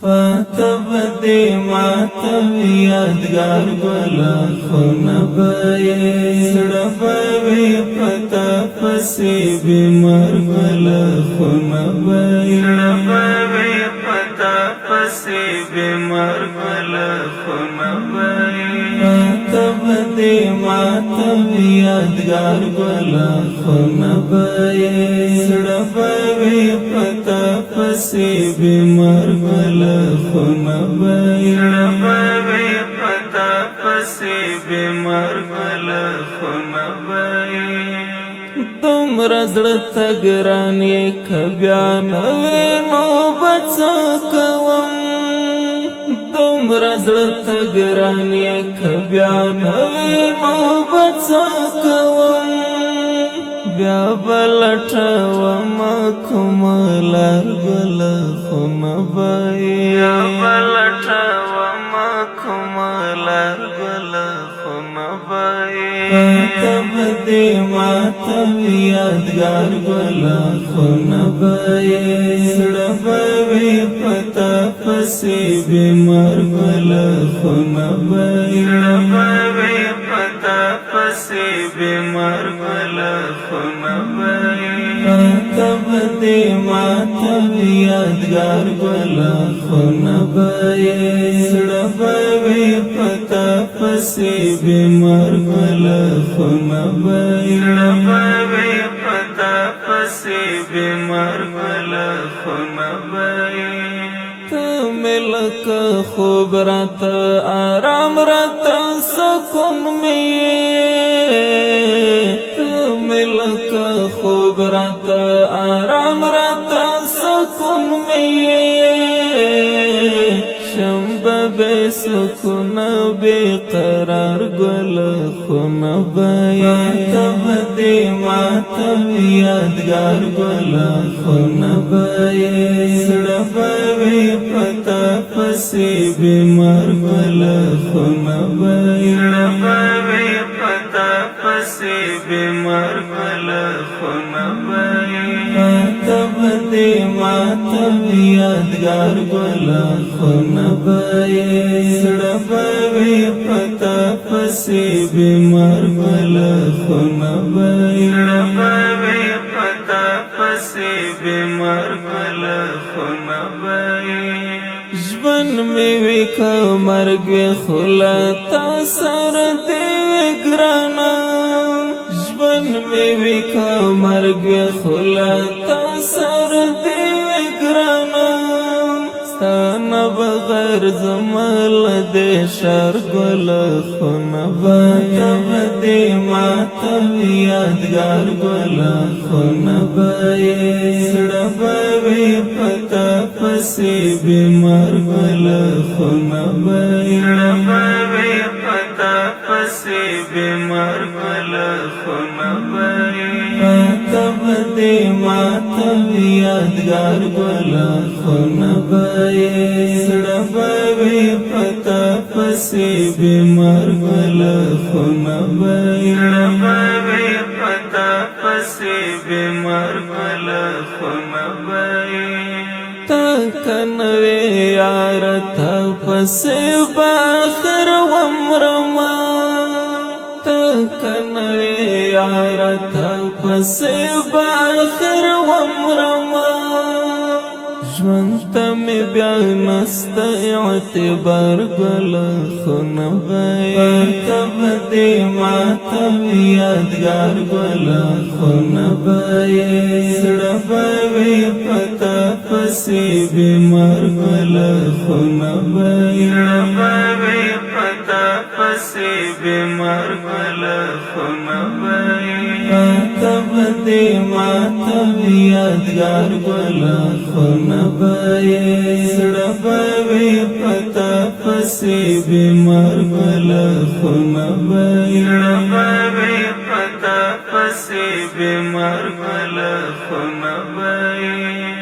پاتب دی ماتم یادگار گلا خونا بای سڑبوی پتا پسی بیمار گلا خونا بای سڑبوی پتا پسی بیمار گلا خونا بای پاتب دی ماتم یادگار گلا خونا بای سڑبوی پتا پسی بیمار گلا خونا بای سڑبوی پتا پسی بیمار گلا خونا بای دومره زړه ته ګران یې که بیا نوې نوبت څه کوم دومره زړه ته ګران یې که بیا نوې نوبت څه کوم بیا به لټومه کومه لار ګله خونا بای بیا به لټومه کومه لار ګله خونا بای پاتب دی ماتم یادگار گلا خونا بای سڑبوی پتا پسی بیمار گلا خونا بای سڑبوی پتا پسی بیمار گلا خونا بای پاتب دی ماتم یادگار گلا خونا بای سڑبوی پتا پسی بیمار گلا خونا بای سڑبوی پتا پسی بیمار گلا خونا بای تا ملک خوب رات آرام رات سکون می تا ملک خوب رات آرام رات سکون می بے سکون بے قرار گل خونا بای پاتب دی ماتم یادگار گل خونا بای سڑبوی پتا پسی بیمار گل خونا بای سڑبوی پتا پسی بیمار گل خونا بای پاتب دی ماتم یادگار گل خونا بای سڑبوی پتا پسی بیمار گلا خونا بای سڑبوی پتا پسی بیمار گلا خونا بای جبن می وی که مرگ خلا تا سر دی گرانا جبن می وی که مرگ خلا تا سر دی گرانا ستانا بغیر زمال دی شار گل خونا بای پاتب دی ماتم یادگار گل خونا بای سڑبوی پتا پسی بیمار گل خونا بای سڑبوی پتا پسی بیمار گل خونا بای پاتب دی ماتم یادگار گل خونا بای سڑبوی پتا پسی بیمار گل خونا بای سڑبوی پتا پسی بیمار گل خونا بای تا کنوی یار تا پسی باخر ومرما تا کنوی یار تا پسی باخر ومرما ژوند ته می بیا نسته اعتبار گل خونا بای پاتب دی ماتم یادگار گل خونا بای سڑبوی پتا پسی بیمار گل خونا بای سڑبوی پتا پسی بیمار گل خونا بای پاتب دی ماتم یادگار گل خونا بای سڑبوی پتا پسی بیمار گل خونا بای سڑبوی پتا پسی بیمار گل خونا بای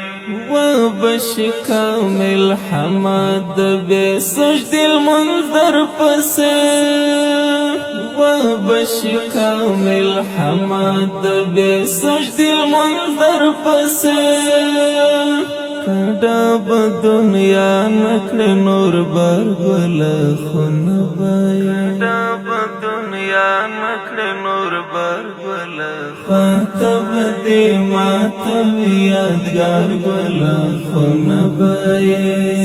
و بشی کامل حمد بے سجد المنظر پسے و بشی کامل حمد بے سجد المنظر پسے کډا په دنیا نکړې نور بار ګل خون بای کډا په دنیا نکړې نور بار ګل خاطب دې ماتم یادګار ګل خون بای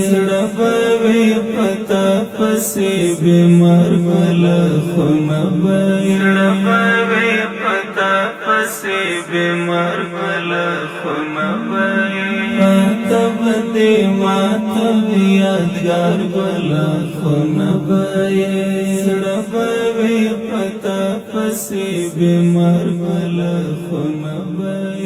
سړه بوي پتا پسې بیمار ګل خون بای سړه بوي پتا پسې بیمار ګل خون بای خاطب دې ماتم یادګار ګل خون بای سړه بوي پتا پسې بیمار ګل خون بای